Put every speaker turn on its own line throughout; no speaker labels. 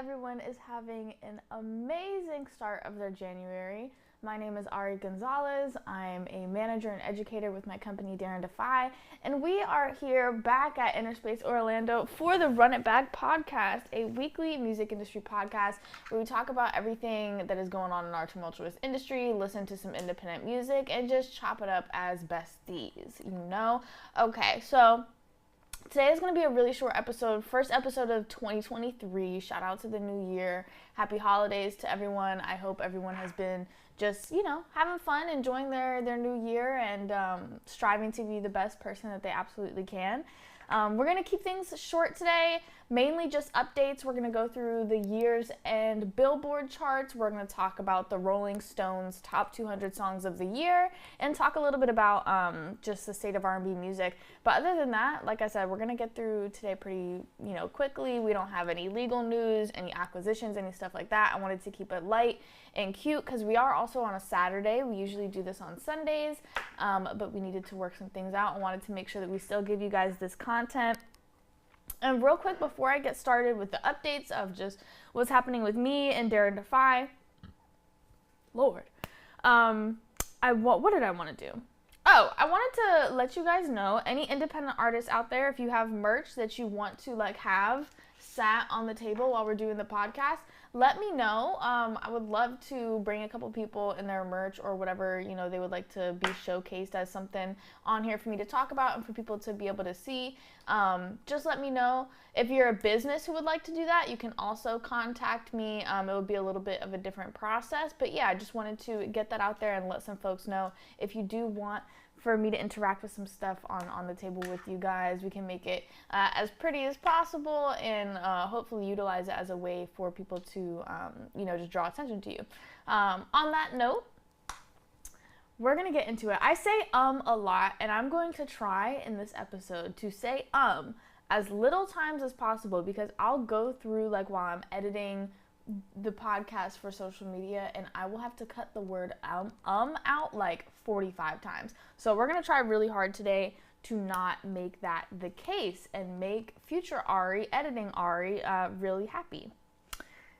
everyone is having an amazing start of their January. My name is Ari Gonzalez. I'm a manager and educator with my company Darren Defy, and we are here back at Innerspace Orlando for the Run It Back podcast, a weekly music industry podcast where we talk about everything that is going on in our tumultuous industry, listen to some independent music, and just chop it up as besties, Okay, so today is going to be a really short episode, first episode of 2023. Shout out to the new year. Happy holidays to everyone. I hope everyone has been just, having fun, enjoying their new year, and striving to be the best person that they absolutely can. We're going to keep things short today, mainly just updates. We're going to go through the year's end Billboard charts. We're going to talk about the Rolling Stones top 200 songs of the year and talk a little bit about just the state of R&B music. But other than that, like I said, we're going to get through today pretty, quickly. We don't have any legal news, any acquisitions, any stuff like that. I wanted to keep it light and cute because we are also on a Saturday. We usually do this on Sundays, but we needed to work some things out and wanted to make sure that we still give you guys this content. And real quick, before I get started with the updates of just what's happening with me and Darren Defy, Lord, what did I want to do? Oh, I wanted to let you guys know, any independent artists out there, if you have merch that you want to have sat on the table while we're doing the podcast, let me know. I would love to bring a couple people in their merch or whatever, they would like to be showcased as something on here for me to talk about and for people to be able to see. Just let me know. If you're a business who would like to do that, you can also contact me. It would be a little bit of a different process, but yeah, I just wanted to get that out there and let some folks know if you do want for me to interact with some stuff on the table with you guys. We can make it as pretty as possible and hopefully utilize it as a way for people to, just draw attention to you. On that note, we're going to get into it. I say a lot, and I'm going to try in this episode to say as little times as possible because I'll go through while I'm editing the podcast for social media and I will have to cut the word out 45 times. So we're going to try really hard today to not make that the case and make future Ari, editing Ari, really happy.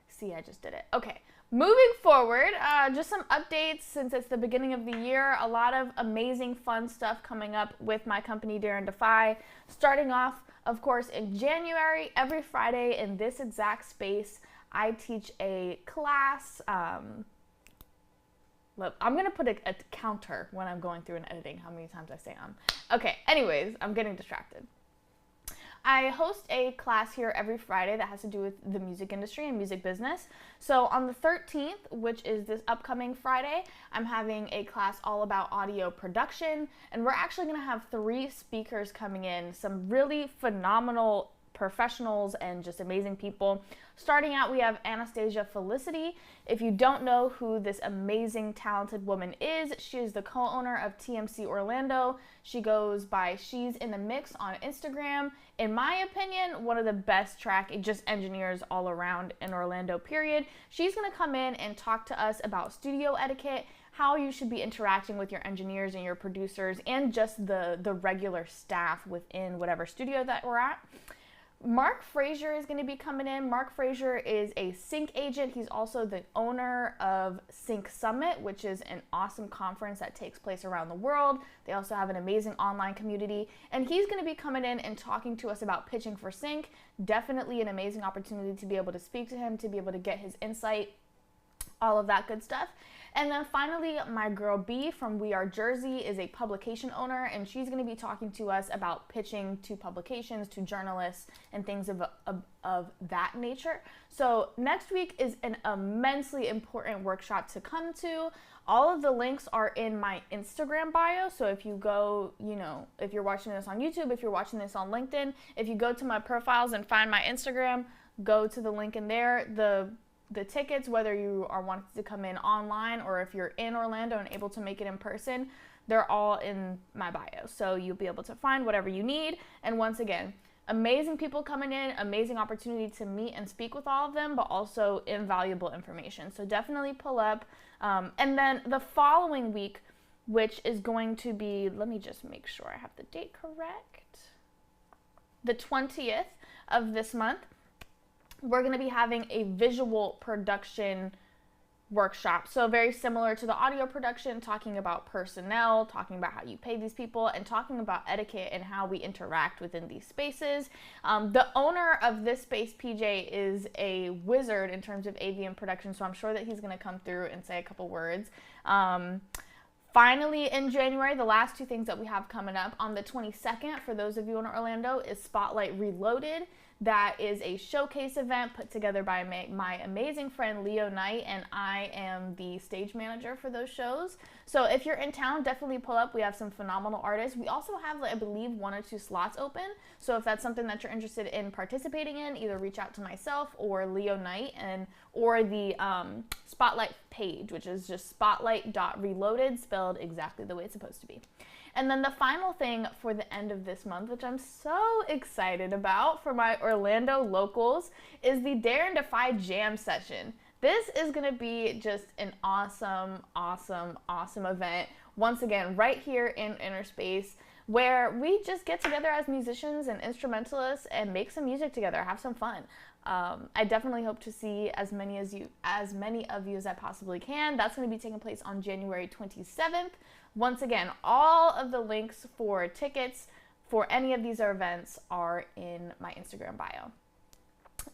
See, I just did it. Okay. Moving forward, just some updates since it's the beginning of the year. A lot of amazing, fun stuff coming up with my company, Darren Defy. Starting off, of course, in January, every Friday in this exact space, I teach a class. Look, I'm going to put a counter when I'm going through and editing how many times I say Okay, anyways, I'm getting distracted. I host a class here every Friday that has to do with the music industry and music business. So on the 13th, which is this upcoming Friday, I'm having a class all about audio production. And we're actually going to have 3 speakers coming in, some really phenomenal professionals and just amazing people. Starting out, we have Anastasia Felicity. If you don't know who this amazing, talented woman is, she is the co-owner of TMC Orlando. She goes by She's in the Mix on Instagram. In my opinion, one of the best track just engineers all around in Orlando, period. She's going to come in and talk to us about studio etiquette, how you should be interacting with your engineers and your producers, and just the regular staff within whatever studio that we're at. Mark Frazier is going to be coming in. Mark Frazier is a sync agent. He's also the owner of Sync Summit, which is an awesome conference that takes place around the world. They also have an amazing online community. And he's going to be coming in and talking to us about pitching for sync. Definitely an amazing opportunity to be able to speak to him, to be able to get his insight, all of that good stuff. And then finally, my girl B from We Are Jersey is a publication owner, and she's going to be talking to us about pitching to publications, to journalists, and things of that nature. So next week is an immensely important workshop to come to. All of the links are in my Instagram bio. So if you go, if you're watching this on YouTube, if you're watching this on LinkedIn, if you go to my profiles and find my Instagram, go to the link in there. The tickets, whether you are wanting to come in online or if you're in Orlando and able to make it in person, they're all in my bio. So you'll be able to find whatever you need. And once again, amazing people coming in, amazing opportunity to meet and speak with all of them, but also invaluable information. So definitely pull up. And then the following week, which is going to be, let me just make sure I have the date correct, the 20th of this month, we're going to be having a visual production workshop. So very similar to the audio production, talking about personnel, talking about how you pay these people, and talking about etiquette and how we interact within these spaces. The owner of this space, PJ, is a wizard in terms of AV and production, so I'm sure that he's going to come through and say a couple words. Finally, in January, the last two things that we have coming up on the 22nd, for those of you in Orlando, is Spotlight Reloaded. That is a showcase event put together by my amazing friend Leo Knight, and I am the stage manager for those shows. So if you're in town, definitely pull up. We have some phenomenal artists. We also have, I believe, 1 or 2 slots open. So if that's something that you're interested in participating in, either reach out to myself or Leo Knight, or the Spotlight page, which is just spotlight.reloaded, spelled exactly the way it's supposed to be. And then the final thing for the end of this month, which I'm so excited about for my Orlando locals, is the Dare and Defy Jam session. This is going to be just an awesome, awesome, awesome event. Once again, right here in Inner Space, where we just get together as musicians and instrumentalists and make some music together, have some fun. I definitely hope to see as many of you as I possibly can. That's going to be taking place on January 27th. Once again, all of the links for tickets for any of these events are in my Instagram bio.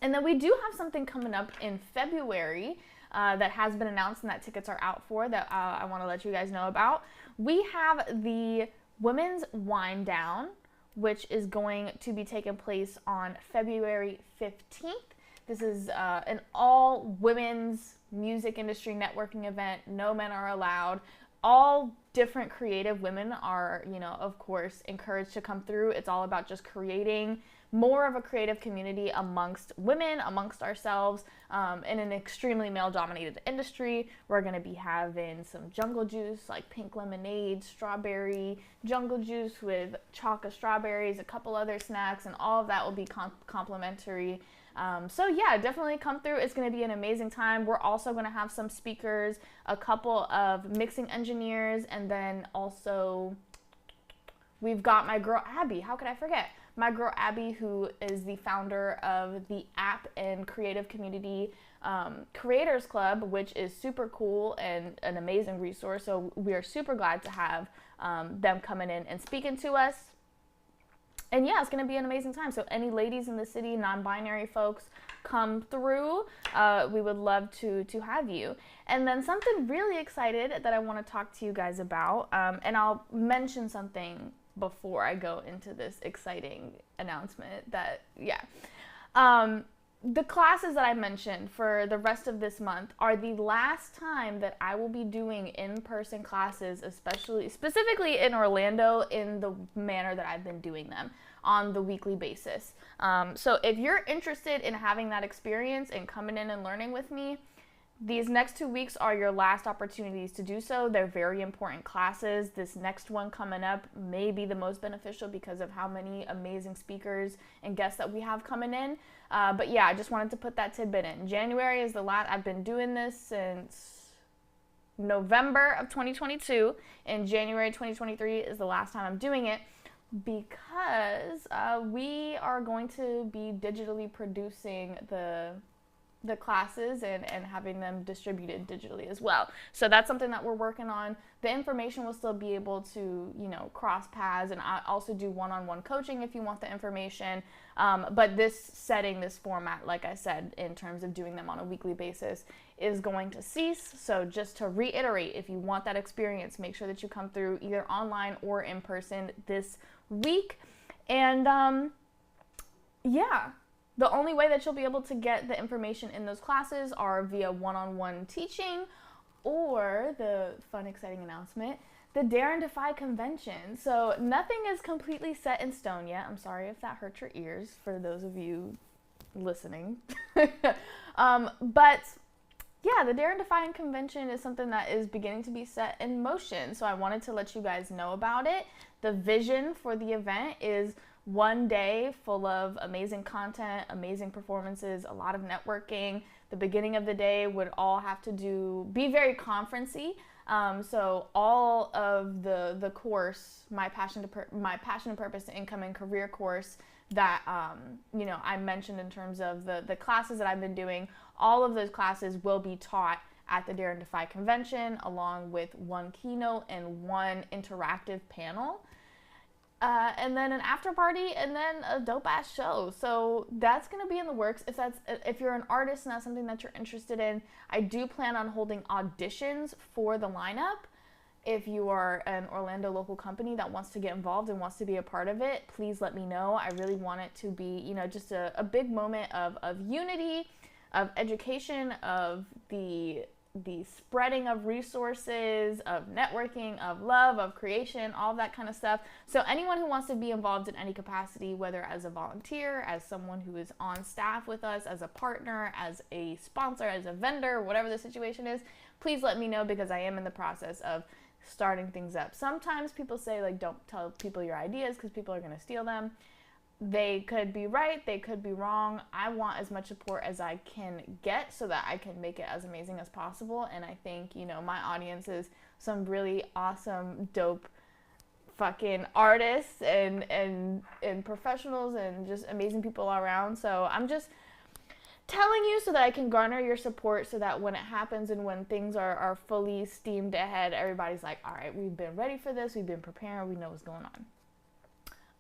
And then we do have something coming up in February that has been announced and that tickets are out for, that I want to let you guys know about. We have the Women's Wind Down, which is going to be taking place on February 15th. This is an all women's music industry networking event. No men are allowed. All different creative women are, of course, encouraged to come through. It's all about just creating more of a creative community amongst women, amongst ourselves, in an extremely male-dominated industry. We're going to be having some jungle juice, like pink lemonade, strawberry jungle juice with chocolate strawberries, a couple other snacks, and all of that will be complimentary. So yeah, definitely come through. It's going to be an amazing time. We're also going to have some speakers, a couple of mixing engineers, and then also we've got my girl Abby. How could I forget? My girl Abby, who is the founder of the app and creative community Creators Club, which is super cool and an amazing resource. So we are super glad to have them coming in and speaking to us. And yeah, it's going to be an amazing time. So any ladies in the city, non-binary folks, come through. We would love to have you. And then something really excited that I want to talk to you guys about, and I'll mention something before I go into this exciting announcement that, the classes that I mentioned for the rest of this month are the last time that I will be doing in-person classes, specifically in Orlando, in the manner that I've been doing them on the weekly basis. So if you're interested in having that experience and coming in and learning with me, these next 2 weeks are your last opportunities to do so. They're very important classes. This next one coming up may be the most beneficial because of how many amazing speakers and guests that we have coming in. But yeah, I just wanted to put that tidbit in. January is the last. I've been doing this since November of 2022, and January 2023 is the last time I'm doing it, because we are going to be digitally producing the classes and having them distributed digitally as well. So that's something that we're working on. The information will still be able to, cross paths, and I also do one-on-one coaching if you want the information. But this format, like I said, in terms of doing them on a weekly basis, is going to cease. So just to reiterate, if you want that experience, make sure that you come through either online or in person this week. And the only way that you'll be able to get the information in those classes are via one-on-one teaching, or the fun, exciting announcement, the Dare and Defy convention. So nothing is completely set in stone yet. I'm sorry if that hurt your ears for those of you listening. But yeah, the Dare and Defy convention is something that is beginning to be set in motion. So I wanted to let you guys know about it. The vision for the event is one day full of amazing content, amazing performances, a lot of networking. The beginning of the day would all have to be very conference-y. So all of the course, my passion and purpose to income and career course, that, you know, I mentioned in terms of the classes that I've been doing. All of those classes will be taught at the Dare and Defy convention, along with one keynote and one interactive panel. And then an after party, and then a dope ass show. So that's gonna be in the works. If you're an artist and that's something that you're interested in, I do plan on holding auditions for the lineup. If you are an Orlando local company that wants to get involved and wants to be a part of it, please let me know. I really want it to be, you know, just a big moment of unity, of education, of the spreading of resources, of networking, of love, of creation, all that kind of stuff. So anyone who wants to be involved in any capacity, whether as a volunteer, as someone who is on staff with us, as a partner, as a sponsor, as a vendor, whatever the situation is, please let me know, because I am in the process of starting things up. Sometimes people say, like, don't tell people your ideas because people are going to steal them. They could be right, they could be wrong. I want as much support as I can get so that I can make it as amazing as possible. And I think, you know, my audience is some really awesome, dope fucking artists and professionals and just amazing people all around. So I'm just telling you so that I can garner your support, so that when it happens and when things are fully steamed ahead, everybody's like, all right, we've been ready for this, we've been preparing, we know what's going on.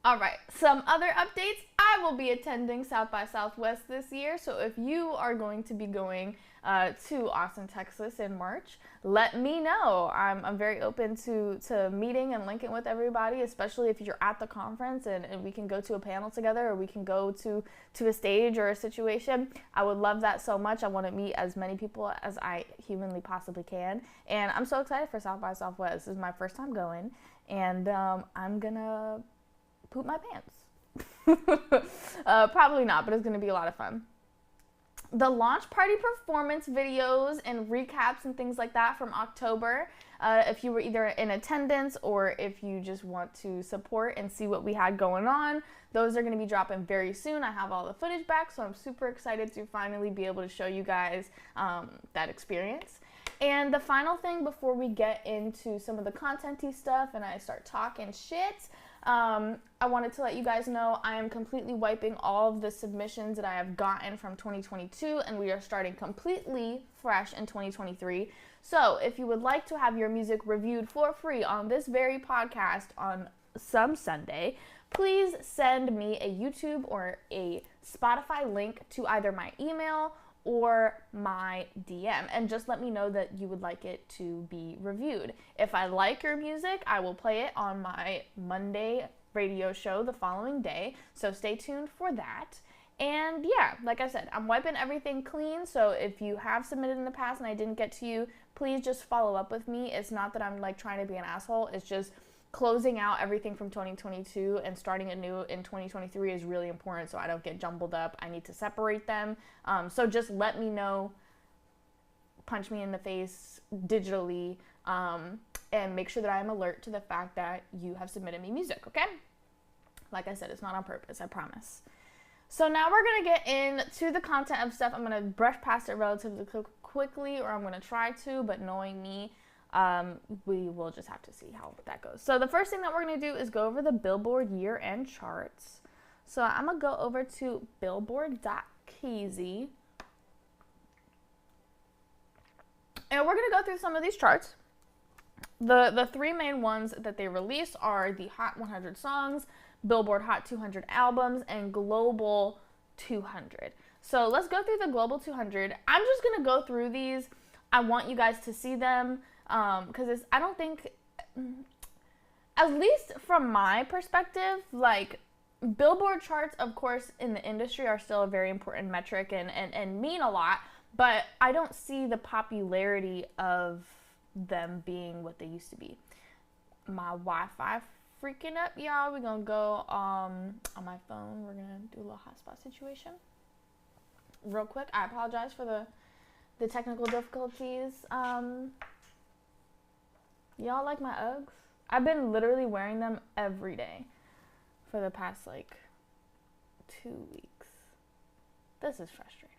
All right, some other updates. I will be attending South by Southwest this year, so if you are going to be going to Austin, Texas in March, let me know. I'm very open to meeting and linking with everybody, especially if you're at the conference and we can go to a panel together, or we can go to a stage or a situation. I would love that so much. I want to meet as many people as I humanly possibly can, and I'm so excited for South by Southwest. This is my first time going, and I'm gonna poop my pants. Probably not, but it's going to be a lot of fun. The launch party performance videos and recaps and things like that from October, if you were either in attendance or if you just want to support and see what we had going on, those are going to be dropping very soon. I have all the footage back, so I'm super excited to finally be able to show you guys that experience. And the final thing before we get into some of the content-y stuff and I start talking shit, I wanted to let you guys know I am completely wiping all of the submissions that I have gotten from 2022, and we are starting completely fresh in 2023. So if you would like to have your music reviewed for free on this very podcast on some Sunday, please send me a YouTube or a Spotify link to either my email or my DM, and just let me know that you would like it to be reviewed. If I like your music, I will play it on my Monday radio show the following day, so stay tuned for that. And yeah, like I said, I'm wiping everything clean, so if you have submitted in the past and I didn't get to you, please just follow up with me. It's not that I'm like trying to be an asshole, it's just closing out everything from 2022 and starting anew in 2023 is really important, so I don't get jumbled up. I need to separate them. So just let me know, punch me in the face digitally, and make sure that I am alert to the fact that you have submitted me music, okay? Like I said, it's not on purpose, I promise. So now we're going to get into the content of stuff. I'm going to brush past it relatively quickly, or I'm going to try to, but knowing me, we will just have to see how that goes. So the first thing that we're going to do is go over the Billboard year-end charts. So I'm going to go over to billboard.kz. And we're going to go through some of these charts. The three main ones that they release are the Hot 100 Songs, Billboard Hot 200 Albums, and Global 200. So let's go through the Global 200. I'm just going to go through these. I want you guys to see them. Because I don't think, at least from my perspective, like, Billboard charts, of course, in the industry are still a very important metric and mean a lot, but I don't see the popularity of them being what they used to be. My Wi-Fi freaking up, y'all. We're gonna go on my phone. We're gonna do a little hotspot situation real quick. I apologize for the technical difficulties. Y'all like my Uggs? I've been literally wearing them every day for the past, like, 2 weeks. This is frustrating.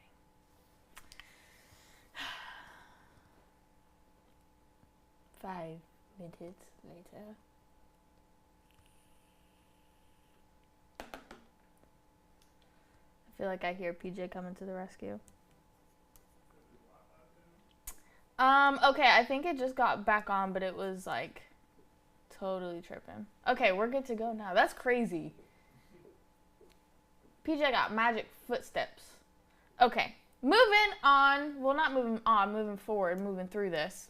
Five minutes later. feel like I hear PJ coming to the rescue. Okay, I think it just got back on, but it was like totally tripping. Okay, we're good to go now. That's crazy. PJ got magic footsteps. Okay, moving on. Well, not moving on, moving forward, moving through this.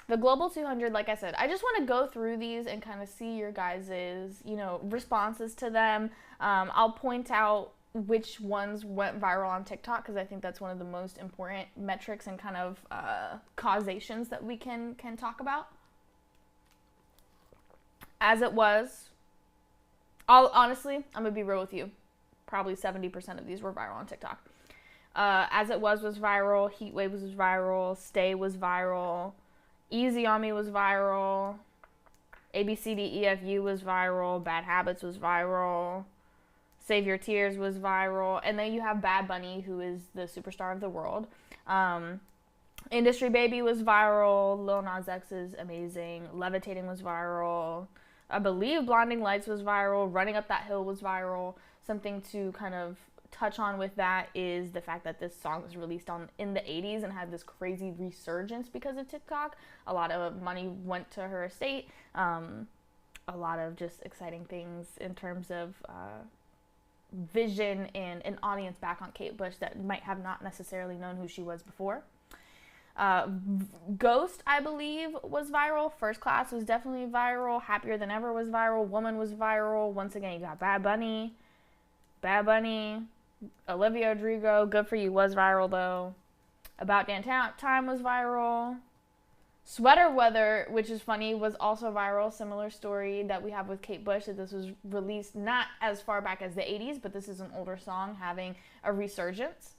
The Global 200, like I said, I just want to go through these and kind of see your guys's, responses to them. I'll point out which ones went viral on TikTok because I think that's one of the most important metrics and kind of causations that we can talk about. As it was, honestly, I'm going to be real with you. Probably 70% of these were viral on TikTok. As It Was viral. Heat Wave was viral. Stay was viral. Easy on Me was viral. ABCDEFU was viral. Bad Habits was viral. Save Your Tears was viral. And then you have Bad Bunny, who is the superstar of the world. Industry Baby was viral. Lil Nas X is amazing. Levitating was viral. I believe Blinding Lights was viral. Running Up That Hill was viral. Something to kind of touch on with that is the fact that this song was released in the 80s and had this crazy resurgence because of TikTok. A lot of money went to her estate. A lot of just exciting things in terms of vision and an audience back on Kate Bush that might have not necessarily known who she was before. Ghost, I believe, was viral. First Class was definitely viral. Happier Than Ever was viral. Woman was viral. Once again, you got Bad Bunny. Olivia Rodrigo, Good For You was viral though. About Damn Time was viral. Sweater Weather, which is funny, was also viral. Similar story that we have with Kate Bush, that this was released not as far back as the 80s, but this is an older song having a resurgence.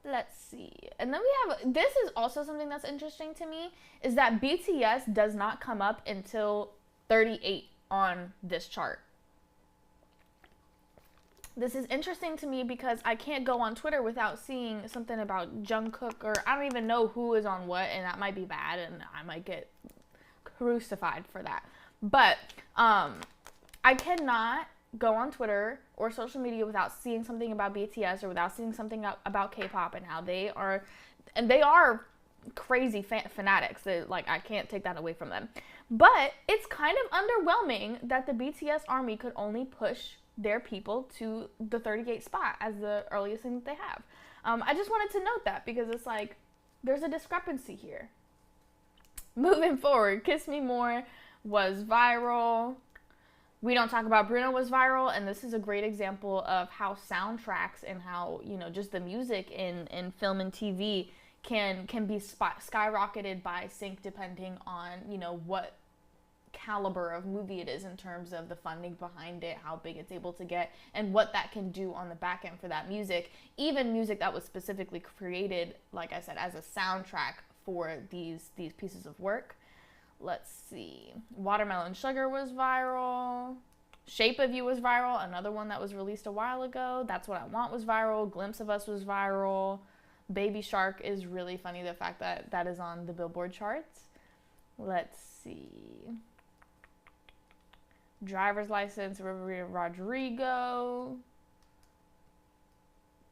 Let's see. And then we have, this is also something that's interesting to me, is that BTS does not come up until 38 on this chart. This is interesting to me because I can't go on Twitter without seeing something about Jungkook, or I don't even know who is on what, and that might be bad, and I might get crucified for that. But I cannot go on Twitter or social media without seeing something about BTS or without seeing something about K-pop and how they are, and they are crazy fanatics. I can't take that away from them. But it's kind of underwhelming that the BTS army could only push their people to the 38 spot as the earliest thing that they have. I just wanted to note that because it's like there's a discrepancy here. Moving forward, Kiss Me More was viral. We Don't Talk About Bruno was viral, and this is a great example of how soundtracks and how, just the music in film and TV can be skyrocketed by sync depending on, what caliber of movie it is in terms of the funding behind it, how big it's able to get, and what that can do on the back end for that music. Even music that was specifically created, like I said, as a soundtrack for these pieces of work. Let's see. Watermelon Sugar was viral. Shape of You was viral, another one that was released a while ago. That's What I Want was viral. Glimpse of Us was viral. Baby Shark is really funny, the fact that that is on the Billboard charts. Let's see. Driver's License, Olivia Rodrigo.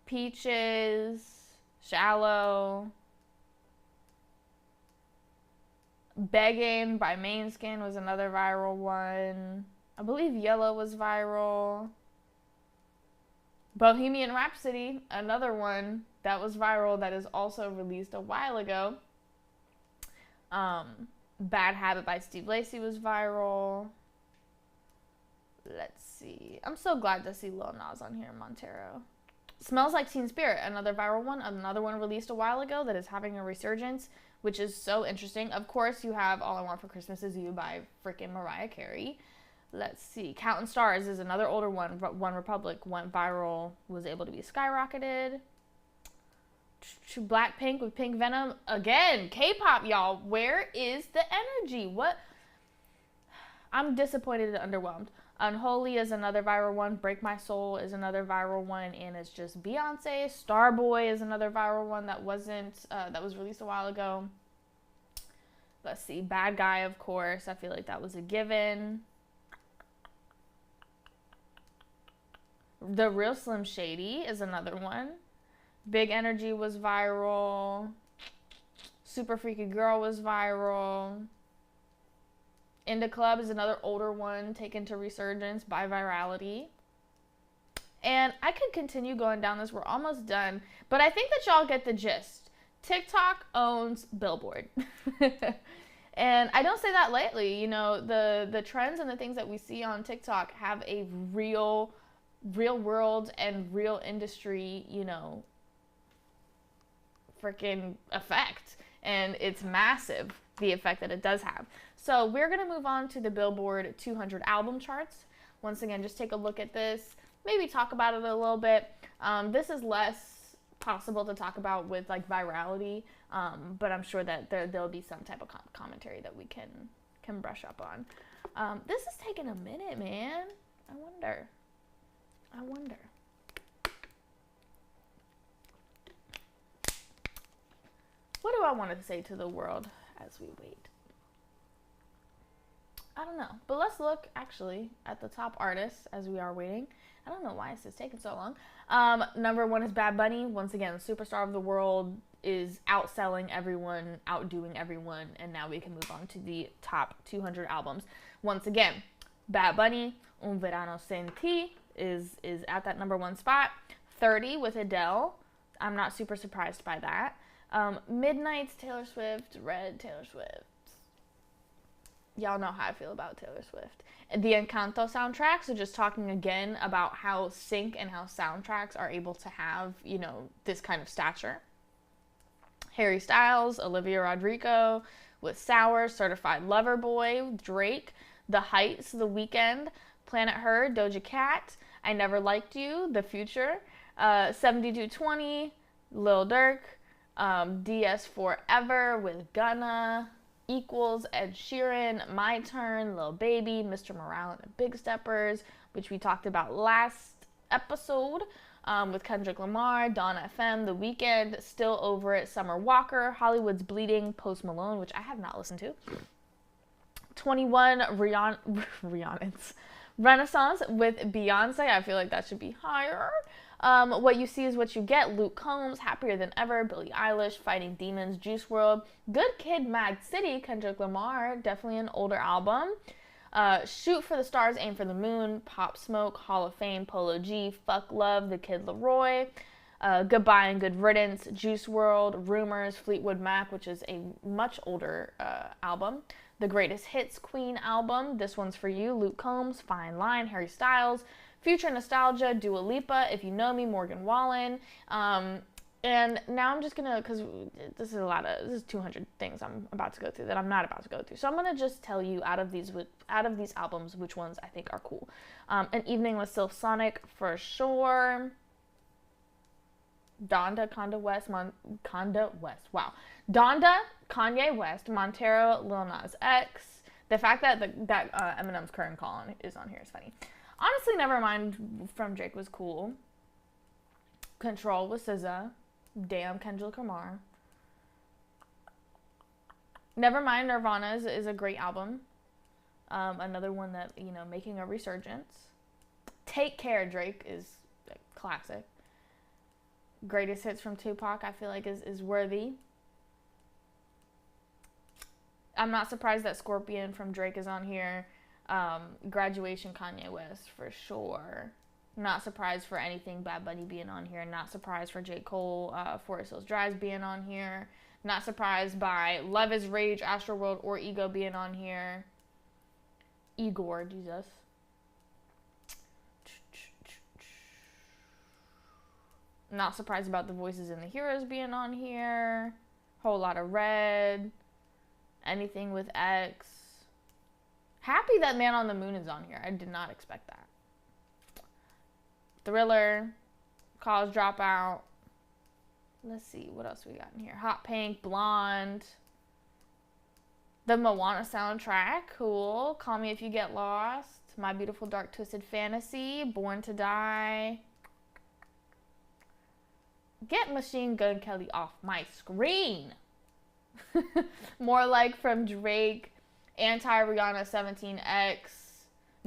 Peaches. Shallow. Begging by Mainskin was another viral one. I believe Yellow was viral. Bohemian Rhapsody, another one that was viral that is also released a while ago. Bad Habit by Steve Lacy was viral. Let's see. I'm so glad to see Lil Nas on here in Montero. Smells Like Teen Spirit, another viral one. Another one released a while ago that is having a resurgence, which is so interesting. Of course, you have All I Want for Christmas Is You by freaking Mariah Carey. Let's see. Counting Stars is another older one. One Republic went viral, was able to be skyrocketed. Blackpink with Pink Venom. Again, K-pop, y'all. Where is the energy? What? I'm disappointed and underwhelmed. Unholy is another viral one. Break My Soul is another viral one, and it's just Beyonce. Starboy is another viral one that was released a while ago. Let's see. Bad Guy, of course. I feel like that was a given. The Real Slim Shady is another one. Big Energy was viral. Super Freaky Girl was viral. In the Club is another older one taken to resurgence by virality. And I could continue going down this. We're almost done. But I think that y'all get the gist. TikTok owns Billboard. And I don't say that lightly. You know, the trends and the things that we see on TikTok have a real world and real industry, you know, freaking effect. And it's massive, the effect that it does have. So we're going to move on to the Billboard 200 album charts. Once again, just take a look at this. Maybe talk about it a little bit. This is less possible to talk about with like virality, but I'm sure that there'll be some type of commentary that we can brush up on. This is taking a minute, man. I wonder. What do I want to say to the world as we wait? I don't know. But let's look actually at the top artists as we are waiting. I don't know why this is taking so long. Number 1 is Bad Bunny. Once again, the superstar of the world, is outselling everyone, outdoing everyone, and now we can move on to the top 200 albums. Once again, Bad Bunny, Un Verano Sin Ti is at that number 1 spot. 30 with Adele. I'm not super surprised by that. Midnight's Taylor Swift, Red Taylor Swift. Y'all know how I feel about Taylor Swift. The Encanto soundtrack, so just talking again about how sync and how soundtracks are able to have, you know, this kind of stature. Harry Styles, Olivia Rodrigo with Sour, Certified Lover Boy, Drake, The Heights, The Weeknd, Planet Her, Doja Cat, I Never Liked You, The Future, 7220, Lil Durk, DS Forever with Gunna, Equals, Ed Sheeran, My Turn, Lil Baby, Mr. Morale and the Big Steppers, which we talked about last episode, with Kendrick Lamar, Dawn FM, The Weeknd, Still Over It, Summer Walker, Hollywood's Bleeding, Post Malone, which I have not listened to. 21, Rihanna's Renaissance with Beyonce. I feel like that should be higher. What You See Is What You Get, Luke Combs, Happier Than Ever, Billie Eilish, Fighting Demons, Juice WRLD, Good Kid, Mad City, Kendrick Lamar, definitely an older album. Shoot for the Stars, Aim for the Moon, Pop Smoke, Hall of Fame, Polo G, Fuck Love, The Kid Laroi, Goodbye and Good Riddance, Juice WRLD, Rumors, Fleetwood Mac, which is a much older album. The Greatest Hits, Queen album, This One's For You, Luke Combs, Fine Line, Harry Styles, Future Nostalgia, Dua Lipa, If You Know Me, Morgan Wallen. And now I'm just gonna, because this is 200 things I'm about to go through that I'm not about to go through. So I'm gonna just tell you out of these albums which ones I think are cool. An Evening with Silk Sonic for sure. Donda, Kanye West, Montero, Lil Nas X. The fact that Eminem's Current Call is on here is funny. Honestly, Nevermind from Drake was cool. Control with SZA. Damn, Kendrick Lamar. Nevermind, Nirvana is a great album. Another one that, you know, making a resurgence. Take Care, Drake is a classic. Greatest Hits from Tupac, I feel like is worthy. I'm not surprised that Scorpion from Drake is on here. Graduation, Kanye West for sure. Not surprised for anything Bad Bunny being on here. Not surprised for J. Cole, Forest Hills Drive being on here. Not surprised by Love is Rage, Astroworld, or Ego being on here. Igor, Jesus. Not surprised about The Voices and the Heroes being on here. Whole Lot of Red. Anything with X. Happy that Man on the Moon is on here. I did not expect that. Thriller. College Dropout. Let's see. What else we got in here? Hot Pink. Blonde. The Moana soundtrack. Cool. Call Me If You Get Lost. My Beautiful Dark Twisted Fantasy. Born to Die. Get Machine Gun Kelly off my screen. More Like from Drake. Anti-Rihanna 17X.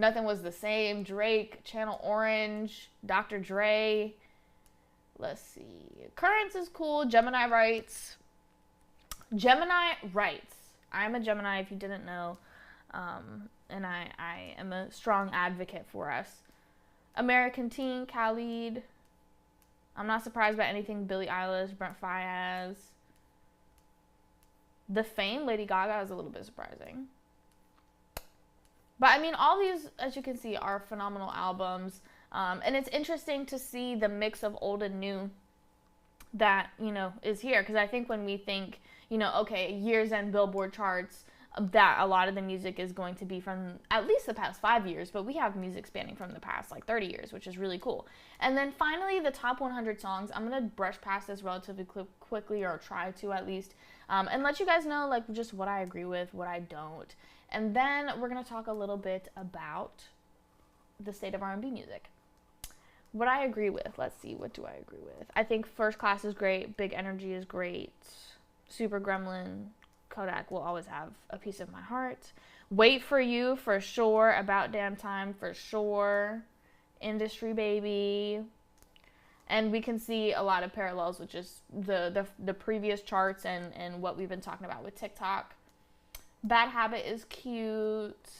Nothing Was the Same, Drake, Channel Orange, Dr. Dre. Let's see. Currents is cool. Gemini Rights. Gemini Rights. I'm a Gemini, if you didn't know. And I am a strong advocate for us. American Teen, Khalid. I'm not surprised by anything. Billie Eilish, Brent Faiyaz. The Fame, Lady Gaga, is a little bit surprising. But I mean, all these, as you can see, are phenomenal albums. And it's interesting to see the mix of old and new that, you know, is here. Because I think when we think, you know, okay, years end Billboard charts, that a lot of the music is going to be from at least the past 5 years, but we have music spanning from the past like 30 years, which is really cool. And then finally, the top 100 songs. I'm going to brush past this relatively quickly, or try to at least, and let you guys know like just what I agree with, what I don't. And then we're going to talk a little bit about the state of R&B music. What I agree with. Let's see, what do I agree with? I think First Class is great. Big Energy is great. Super Gremlin, Kodak will always have a piece of my heart. Wait For You, for sure. About Damn Time, for sure. Industry Baby. And we can see a lot of parallels with just the previous charts and what we've been talking about with TikTok. Bad Habit is cute.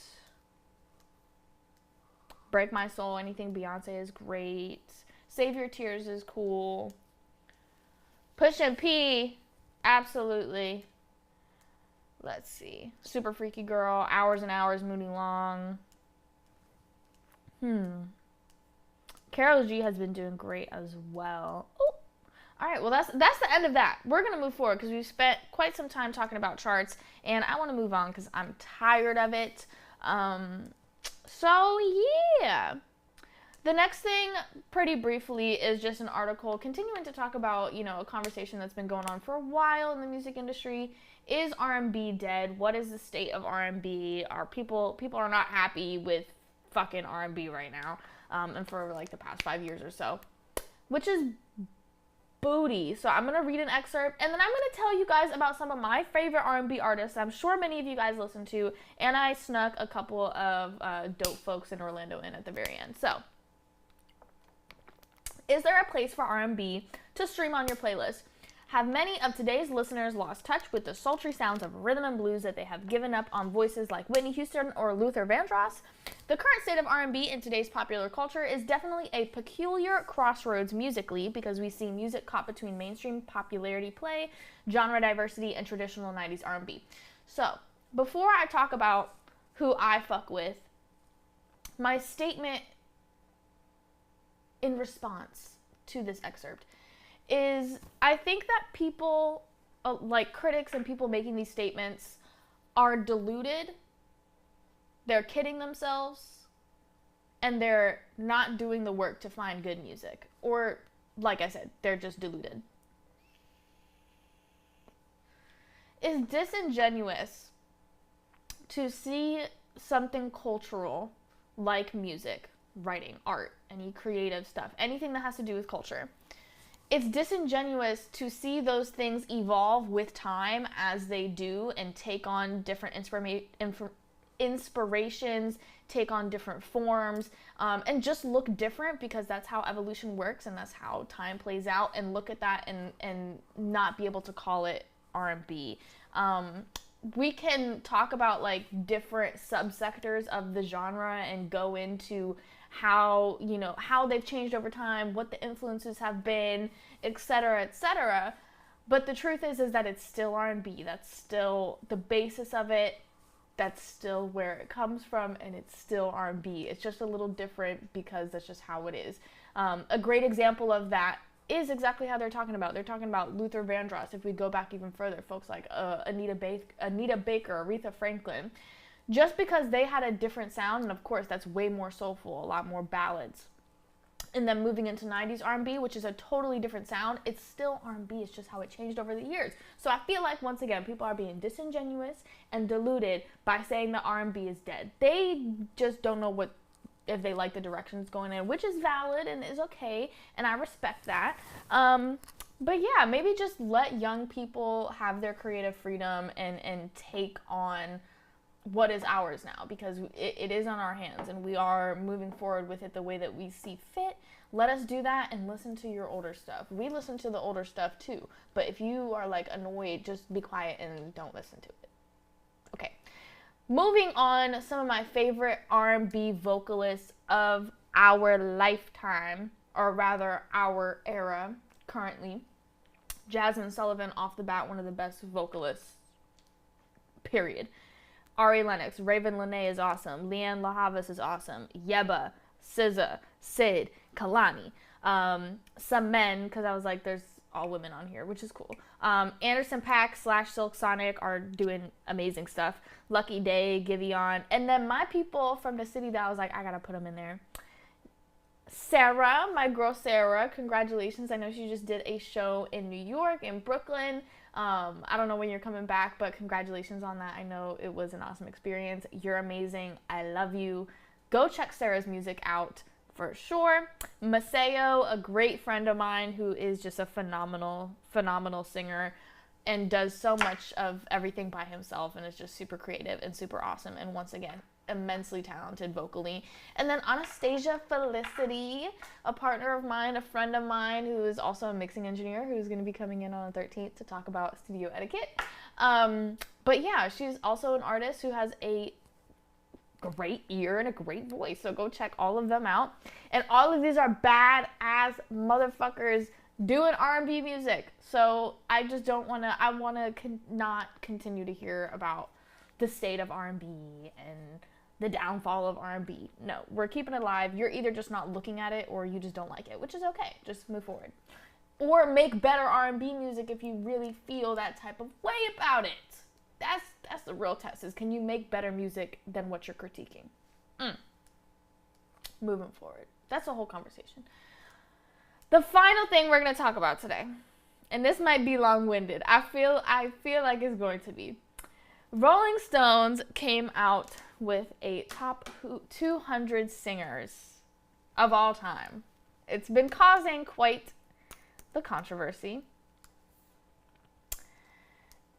Break My Soul, anything Beyonce is great. Save Your Tears is cool. Push and P, absolutely. Let's see. Super Freaky Girl, Hours and Hours, Moving Long. Karol G has been doing great as well. Oh, all right, well, that's the end of that. We're going to move forward because we've spent quite some time talking about charts, and I want to move on because I'm tired of it. So, yeah. The next thing, pretty briefly, is just an article continuing to talk about, you know, a conversation that's been going on for a while in the music industry. Is R&B dead? What is the state of R&B? People are not happy with fucking R&B right now, and for like the past 5 years or so, which is booty. So I'm gonna read an excerpt, and then I'm gonna tell you guys about some of my favorite R&B artists I'm sure many of you guys listen to, and I snuck a couple of dope folks in Orlando in at the very end. So, is there a place for R&B to stream on your playlist? Have many of today's listeners lost touch with the sultry sounds of rhythm and blues that they have given up on voices like Whitney Houston or Luther Vandross? The current state of R&B in today's popular culture is definitely a peculiar crossroads musically, because we see music caught between mainstream popularity play, genre diversity, and traditional 90s R&B. So, before I talk about who I fuck with, my statement in response to this excerpt is, I think that people, like critics and people making these statements, are deluded, they're kidding themselves, and they're not doing the work to find good music. Or, like I said, they're just deluded. It's disingenuous to see something cultural like music, writing, art, any creative stuff, anything that has to do with culture. It's disingenuous to see those things evolve with time as they do and take on different inspirations, take on different forms, and just look different, because that's how evolution works and that's how time plays out, and look at that and not be able to call it R&B. We can talk about like different subsectors of the genre and go into how, you know, how they've changed over time, what the influences have been, etc., etc. But the truth is that it's still R&B. That's still the basis of it. That's still where it comes from, and it's still R&B. It's just a little different because that's just how it is. A great example of that is exactly how they're talking about. They're talking about Luther Vandross. If we go back even further, folks like Anita Baker, Aretha Franklin. Just because they had a different sound, and of course that's way more soulful, a lot more ballads, and then moving into 90s R&B, which is a totally different sound, it's still R&B. It's just how it changed over the years. So I feel like, once again, people are being disingenuous and deluded by saying that R&B is dead. They just don't know if they like the direction it's going in, which is valid and is okay, and I respect that. But yeah, maybe just let young people have their creative freedom and take on what is ours now, because it is on our hands and we are moving forward with it the way that we see fit. Let us do that and listen to your older stuff. We listen to the older stuff too, but if you are like annoyed, just be quiet and don't listen to it. Okay, moving on, some of my favorite R&B vocalists of our lifetime, or rather our era currently. Jasmine Sullivan, off the bat, one of the best vocalists, period. Ari Lennox, Raven Lenae is awesome. Leanne LaHavas is awesome. Yeba, SZA, Sid, Kalani. Some men, because I was like, there's all women on here, which is cool. Anderson .Paak / Silk Sonic are doing amazing stuff. Lucky Day, Giveon. And then my people from the city that I was like, I gotta put them in there. Sarah, my girl Sarah, congratulations. I know she just did a show in New York, in Brooklyn. I don't know when you're coming back, but congratulations on that. I know it was an awesome experience. You're amazing. I love you. Go check Sarah's music out for sure. Maseo, a great friend of mine who is just a phenomenal singer and does so much of everything by himself and is just super creative and super awesome. And once again, immensely talented vocally. And then Anastasia Felicity, a partner of mine, a friend of mine who is also a mixing engineer, who's going to be coming in on the 13th to talk about studio etiquette. But yeah, she's also an artist who has a great ear and a great voice, so go check all of them out. And all of these are badass motherfuckers doing R&B music. So I just don't want to, I want to not continue to hear about the state of R&B and the downfall of R&B. No, we're keeping it alive. You're either just not looking at it or you just don't like it, which is okay. Just move forward. Or make better R&B music if you really feel that type of way about it. That's the real test, is can you make better music than what you're critiquing? Moving forward. That's a whole conversation. The final thing we're going to talk about today, and this might be long-winded. I feel like it's going to be. Rolling Stones came out with a top 200 singers of all time. It's been causing quite the controversy.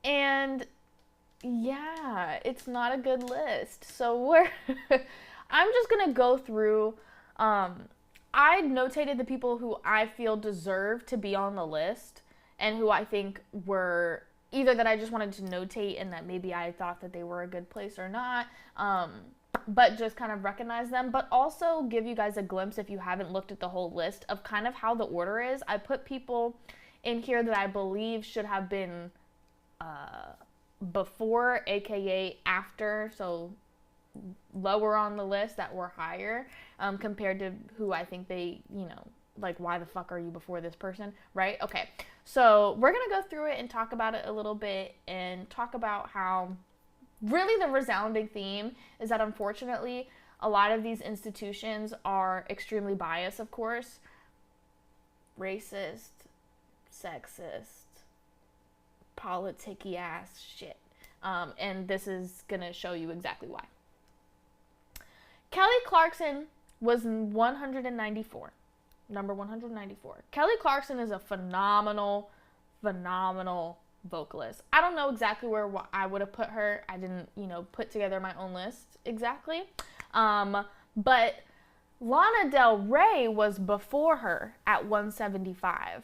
And yeah, it's not a good list. So I'm just going to go through, I notated the people who I feel deserve to be on the list and who I think were either that I just wanted to notate and that maybe I thought that they were a good place or not, but just kind of recognize them, but also give you guys a glimpse, if you haven't looked at the whole list, of kind of how the order is. I put people in here that I believe should have been before, aka after, so lower on the list, that were higher, compared to who I think they, like, why the fuck are you before this person, right? Okay, so we're going to go through it and talk about it a little bit and talk about how really the resounding theme is that unfortunately a lot of these institutions are extremely biased, of course, racist, sexist, politicky ass shit. And this is going to show you exactly why. Kelly Clarkson was 194. Number 194. Kelly Clarkson is a phenomenal vocalist. I don't know exactly where I would have put her. I didn't, put together my own list exactly. But Lana Del Rey was before her at 175.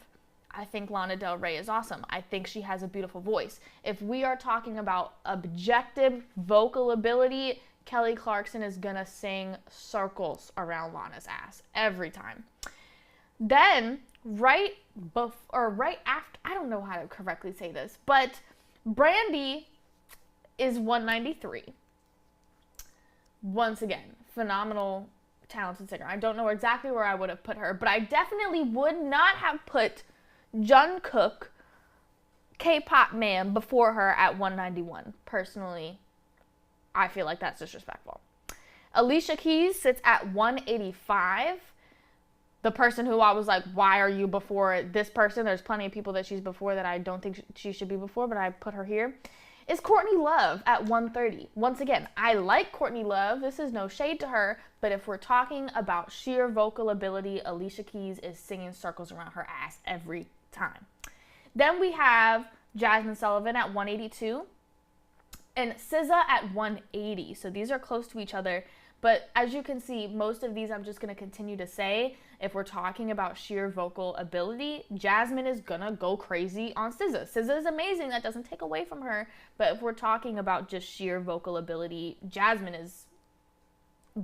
I think Lana Del Rey is awesome. I think she has a beautiful voice. If we are talking about objective vocal ability, Kelly Clarkson is gonna sing circles around Lana's ass every time. Then, right after, I don't know how to correctly say this, but Brandy is 193. Once again, phenomenal, talented singer. I don't know exactly where I would have put her, but I definitely would not have put Jungkook, K-pop man, before her at 191. Personally, I feel like that's disrespectful. Alicia Keys sits at 185. The person who I was like, why are you before this person? There's plenty of people that she's before that I don't think she should be before, but I put her here. Is Courtney Love at 130. Once again, I like Courtney Love. This is no shade to her, but if we're talking about sheer vocal ability, Alicia Keys is singing circles around her ass every time. Then we have Jasmine Sullivan at 182. and SZA at 180. So these are close to each other. But as you can see, most of these I'm just going to continue to say. If we're talking about sheer vocal ability, Jasmine is going to go crazy on SZA. SZA is amazing. That doesn't take away from her. But if we're talking about just sheer vocal ability, Jasmine is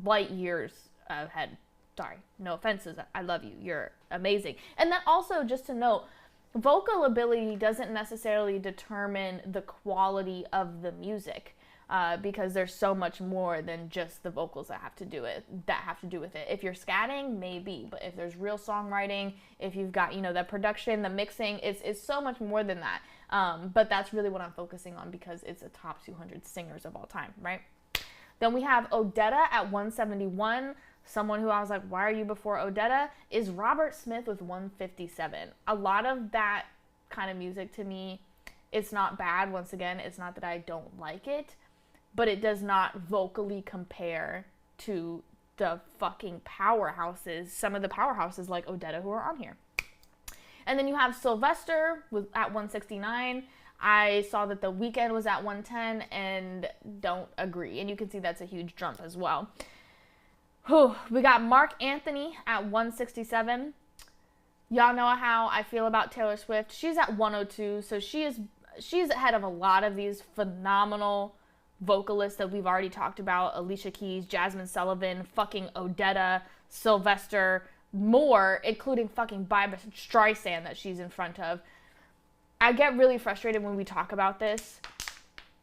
light years ahead. Sorry, no offenses. I love you. You're amazing. And then also, just to note, vocal ability doesn't necessarily determine the quality of the music. Because there's so much more than just the vocals that have to do with it. If you're scatting, maybe, but if there's real songwriting, if you've got, the production, the mixing, it's so much more than that. But that's really what I'm focusing on because it's a top 200 singers of all time, right? Then we have Odetta at 171. Someone who I was like, why are you before Odetta? Is Robert Smith with 157. A lot of that kind of music to me, it's not bad. Once again, it's not that I don't like it, but it does not vocally compare to the fucking powerhouses, some of the powerhouses like Odetta who are on here. And then you have Sylvester at 169. I saw that The Weeknd was at 110 and don't agree. And you can see that's a huge jump as well. We got Mark Anthony at 167. Y'all know how I feel about Taylor Swift. She's at 102, so she's ahead of a lot of these phenomenal vocalists that we've already talked about. Alicia Keys, Jasmine Sullivan, fucking Odetta, Sylvester, more, including fucking Barbra Streisand that she's in front of. I get really frustrated when we talk about this.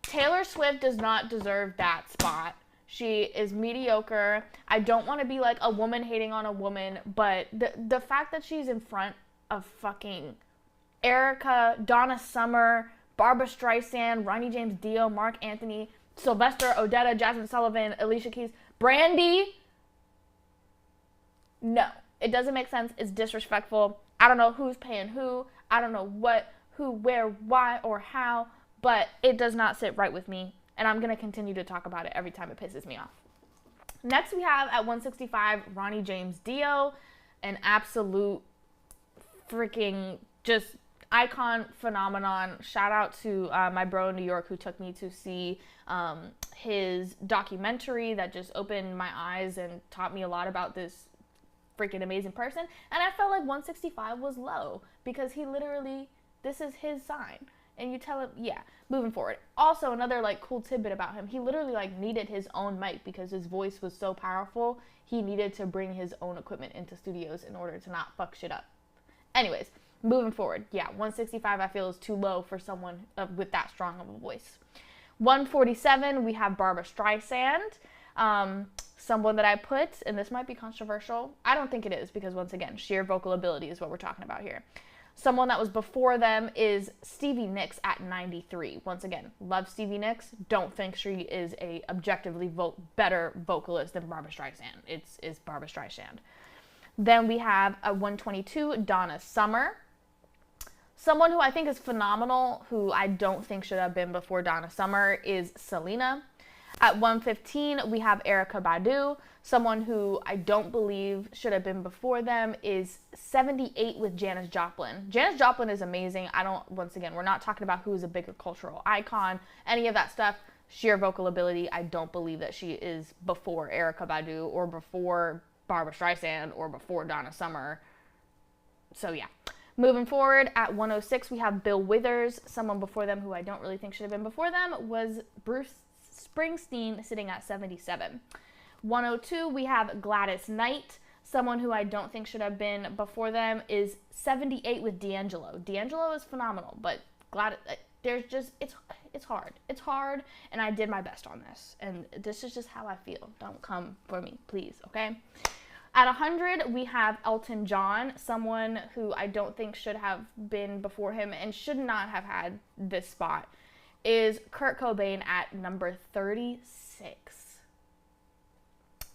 Taylor Swift does not deserve that spot. She is mediocre. I don't want to be like a woman hating on a woman, but the fact that she's in front of fucking Erykah, Donna Summer, Barbra Streisand, Ronnie James Dio, Mark Anthony, Sylvester, Odetta, Jasmine Sullivan, Alicia Keys, Brandy. No, it doesn't make sense. It's disrespectful. I don't know who's paying who. I don't know what, who, where, why, or how, but it does not sit right with me. And I'm going to continue to talk about it every time it pisses me off. Next we have at 165, Ronnie James Dio, an absolute freaking just icon, phenomenon. Shout out to my bro in New York who took me to see his documentary that just opened my eyes and taught me a lot about this freaking amazing person. And I felt like 165 was low because he literally, this is his sign. And you tell him, yeah, moving forward. Also, another like cool tidbit about him, he literally like needed his own mic because his voice was so powerful. He needed to bring his own equipment into studios in order to not fuck shit up. Anyways, moving forward, yeah, 165 I feel is too low for someone with that strong of a voice. 147, we have Barbra Streisand. Someone that I put, and this might be controversial. I don't think it is because, once again, sheer vocal ability is what we're talking about here. Someone that was before them is Stevie Nicks at 93. Once again, love Stevie Nicks. Don't think she is a objectively better vocalist than Barbra Streisand. It's Barbra Streisand. Then we have a 122, Donna Summer. Someone who I think is phenomenal, who I don't think should have been before Donna Summer, is Selena. At 115, we have Erykah Badu. Someone who I don't believe should have been before them is 78 with Janis Joplin. Janis Joplin is amazing. Once again, we're not talking about who is a bigger cultural icon, any of that stuff. Sheer vocal ability, I don't believe that she is before Erykah Badu or before Barbra Streisand or before Donna Summer. So yeah. Moving forward, at 106, we have Bill Withers. Someone before them who I don't really think should have been before them was Bruce Springsteen, sitting at 77. 102, we have Gladys Knight. Someone who I don't think should have been before them is 78 with D'Angelo. D'Angelo is phenomenal, but Gladys, it's hard. It's hard, and I did my best on this. And this is just how I feel. Don't come for me, please, okay? At 100, we have Elton John, someone who I don't think should have been before him and should not have had this spot, is Kurt Cobain at number 36.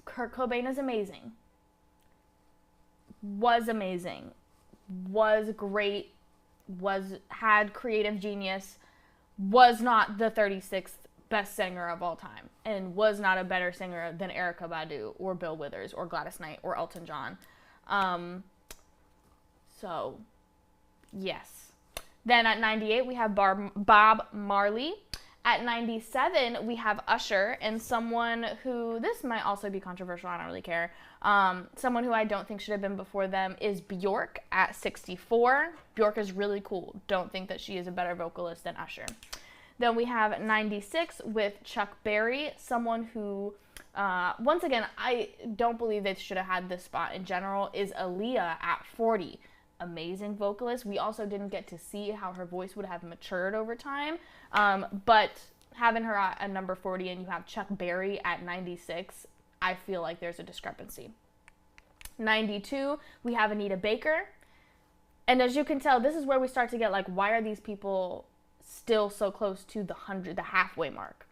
Kurt Cobain is amazing. Was amazing. Was great. Had creative genius. Was not the 36th best singer of all time. And was not a better singer than Erykah Badu or Bill Withers or Gladys Knight or Elton John. So, yes. Then at 98, we have Bob Marley. At 97, we have Usher, and someone who, this might also be controversial, I don't really care. Someone who I don't think should have been before them is Bjork at 64. Bjork is really cool. Don't think that she is a better vocalist than Usher. Then we have 96 with Chuck Berry, someone who, once again, I don't believe they should have had this spot in general, is Aaliyah at 40. Amazing vocalist. We also didn't get to see how her voice would have matured over time, but having her at number 40 and you have Chuck Berry at 96, I feel like there's a discrepancy. 92, we have Anita Baker, and as you can tell, this is where we start to get like, why are these people still so close to the halfway mark?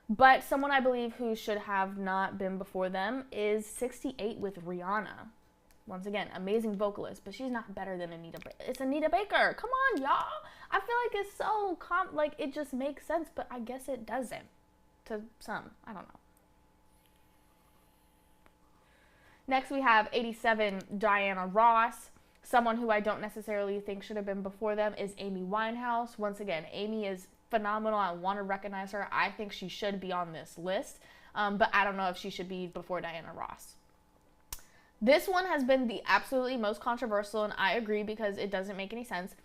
But someone I believe who should have not been before them is 68 with Rihanna. Once again, amazing vocalist, but she's not better than Anita Baker. It's Anita Baker. Come on, y'all. I feel like it's so like it just makes sense, but I guess it doesn't to some. I don't know. Next, we have 87, Diana Ross. Someone who I don't necessarily think should have been before them is Amy Winehouse. Once again, Amy is phenomenal. I want to recognize her. I think she should be on this list, but I don't know if she should be before Diana Ross. This one has been the absolutely most controversial, and I agree because it doesn't make any sense,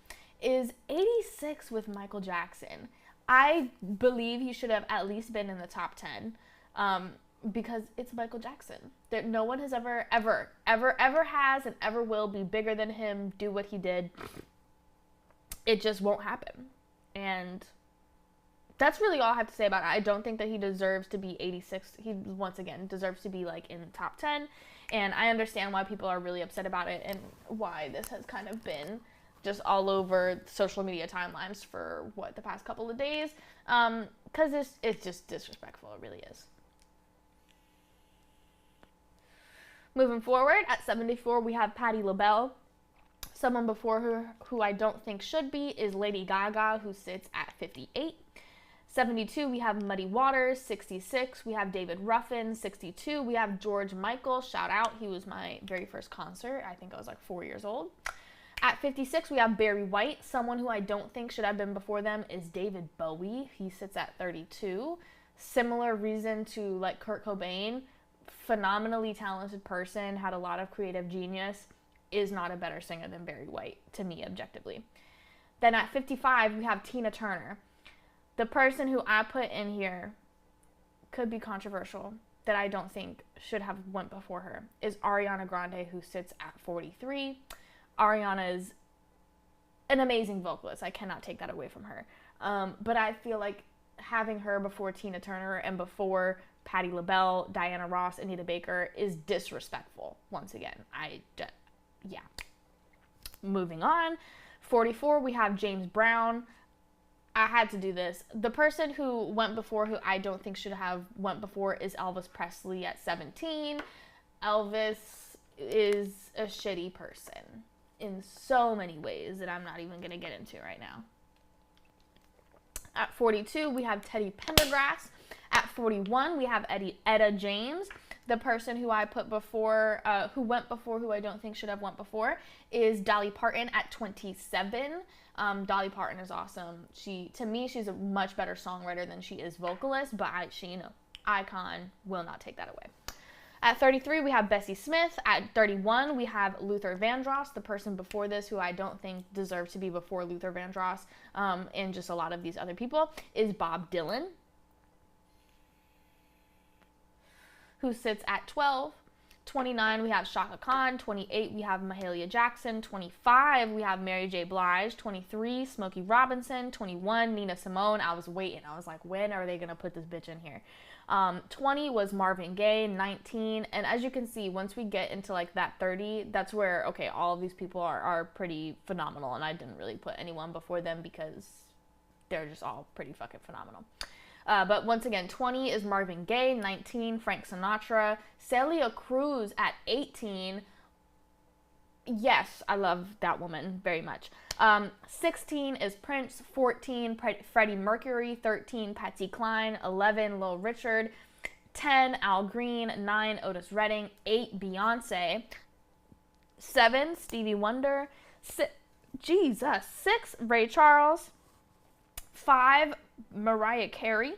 is 86 with Michael Jackson. I believe he should have at least been in the top 10 because it's Michael Jackson. No one has ever has and ever will be bigger than him, do what he did. It just won't happen. And that's really all I have to say about it. I don't think that he deserves to be 86. He, once again, deserves to be like in the top 10. And I understand why people are really upset about it and why this has kind of been just all over social media timelines for, the past couple of days. Because it's just disrespectful. It really is. Moving forward, at 74, we have Patti LaBelle. Someone before her who I don't think should be is Lady Gaga, who sits at 58. 72, we have Muddy Waters. 66, we have David Ruffin. 62, we have George Michael. Shout out, he was my very first concert. I think I was like 4 years old. At 56, we have Barry White. Someone who I don't think should have been before them is David Bowie. He sits at 32. Similar reason to like Kurt Cobain. Phenomenally talented person, had a lot of creative genius, is not a better singer than Barry White, to me, objectively. Then at 55, we have Tina Turner. The person who I put in here could be controversial, that I don't think should have went before her, is Ariana Grande, who sits at 43. Ariana is an amazing vocalist. I cannot take that away from her. But I feel like having her before Tina Turner and before Patti LaBelle, Diana Ross, Anita Baker is disrespectful. Once again, yeah. Moving on. 44, we have James Brown. I had to do this. The person who went before, who I don't think should have went before, is Elvis Presley at 17. Elvis is a shitty person in so many ways that I'm not even going to get into right now. At 42, we have Teddy Pendergrass. At 41, we have Etta James. The person who I put before, who went before, who I don't think should have went before, is Dolly Parton at 27. Dolly Parton is awesome. To me, she's a much better songwriter than she is vocalist, but icon, will not take that away. At 33, we have Bessie Smith. At 31, we have Luther Vandross. The person before this, who I don't think deserves to be before Luther Vandross, and just a lot of these other people, is Bob Dylan, who sits at 12. 29, we have Shaka Khan. 28, we have Mahalia Jackson. 25, we have Mary J. Blige. 23, Smokey Robinson. 21, Nina Simone. I was waiting. I was like, when are they going to put this bitch in here? 20 was Marvin Gaye. 19, and as you can see, once we get into like that 30, that's where, okay, all of these people are pretty phenomenal, and I didn't really put anyone before them because they're just all pretty fucking phenomenal. But once again, 20 is Marvin Gaye. 19, Frank Sinatra. Celia Cruz at 18. Yes, I love that woman very much. 16 is Prince. 14, Freddie Mercury. 13, Patsy Cline. 11, Lil Richard. 10, Al Green. 9, Otis Redding. 8, Beyonce. 7, Stevie Wonder. 6, Ray Charles. 5, Mariah Carey.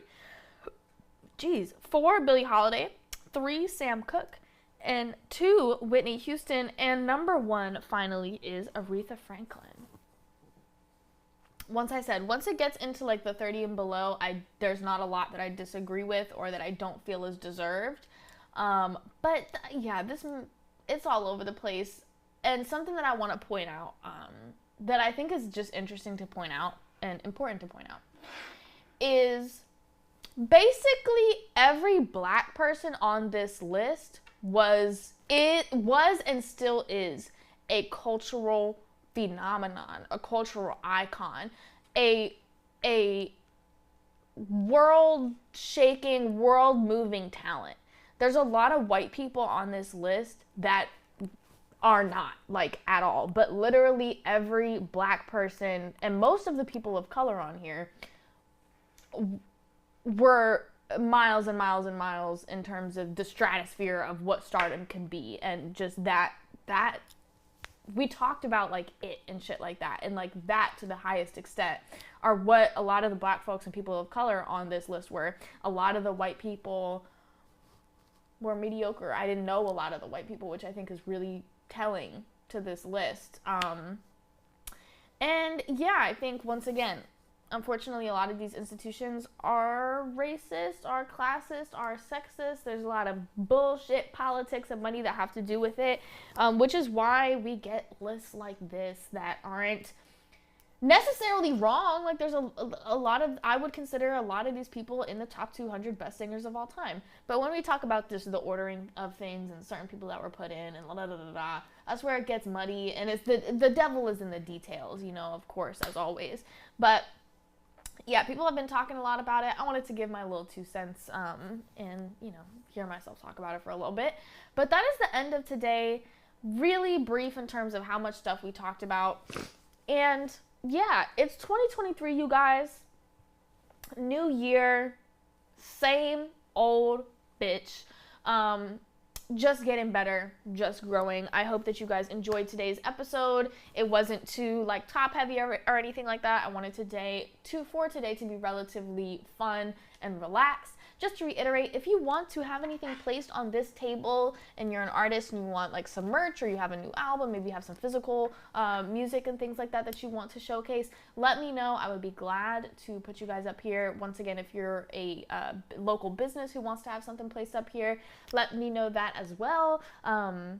4, Billie Holiday. 3, Sam Cooke. And 2, Whitney Houston. And number 1, finally, is Aretha Franklin. Once it gets into like the 30 and below, there's not a lot that I disagree with or that I don't feel is deserved. But yeah, it's all over the place. And something that I want to point out, that I think is just interesting to point out and important to point out, is basically every black person on this list was and still is a cultural phenomenon, a cultural icon, a world-shaking, world-moving talent. There's a lot of white people on this list that are not, like, at all. But literally every black person and most of the people of color on here were miles and miles and miles in terms of the stratosphere of what stardom can be. And just that we talked about, like, it and shit like that. And, like, that to the highest extent are what a lot of the black folks and people of color on this list were. A lot of the white people were mediocre. I didn't know a lot of the white people, which I think is really telling to this list. And yeah, I think once again, unfortunately, a lot of these institutions are racist, are classist, are sexist. There's a lot of bullshit politics and money that have to do with it, which is why we get lists like this that aren't necessarily wrong. Like, there's a lot of, I would consider a lot of these people in the top 200 best singers of all time. But when we talk about just the ordering of things and certain people that were put in and that's where it gets muddy. And it's the devil is in the details, you know, of course, as always. But yeah, people have been talking a lot about it. I wanted to give my little 2 cents and, you know, hear myself talk about it for a little bit. But that is the end of today. Really brief in terms of how much stuff we talked about. And yeah, it's 2023, you guys. New year, same old bitch. Just getting better, just growing. I hope that you guys enjoyed today's episode. It wasn't too, like, top heavy or anything like that. I wanted today to be relatively fun and relaxed. Just to reiterate, if you want to have anything placed on this table and you're an artist and you want, like, some merch, or you have a new album, maybe you have some physical music and things like that you want to showcase, let me know. I would be glad to put you guys up here. Once again, if you're a local business who wants to have something placed up here, let me know that as well. And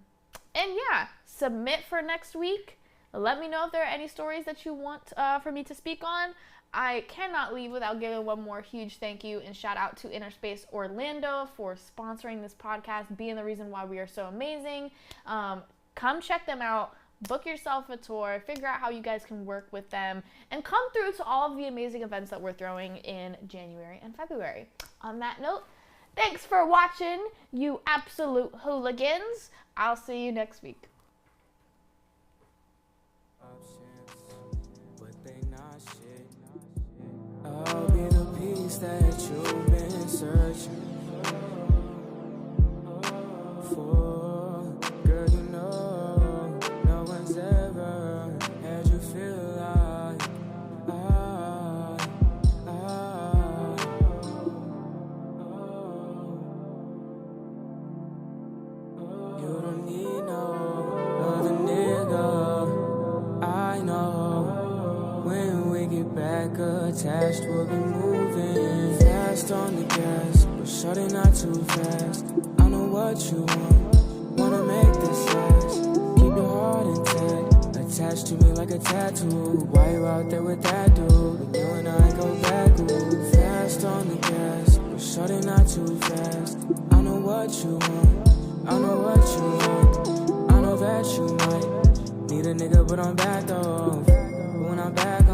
yeah, submit for next week. Let me know if there are any stories that you want for me to speak on. I cannot leave without giving one more huge thank you and shout out to Inner Space Orlando for sponsoring this podcast, being the reason why we are so amazing. Come check them out, book yourself a tour, figure out how you guys can work with them, and come through to all of the amazing events that we're throwing in January and February. On that note, thanks for watching, you absolute hooligans. I'll see you next week.
I'll be the peace that you've been searching for. Girl, you know, no one's ever had you feel like you don't need no other nigga. I know when we get back attached, we'll be moving fast on the gas, but shorty not too fast. I know what you want, wanna make this last. Keep your heart intact, attached to me like a tattoo. Why you out there with that dude? But you and I go backwards. Fast on the gas, but shorty not too fast. I know what you want, I know what you want. I know that you might need a nigga, but I'm back though. But when I'm back,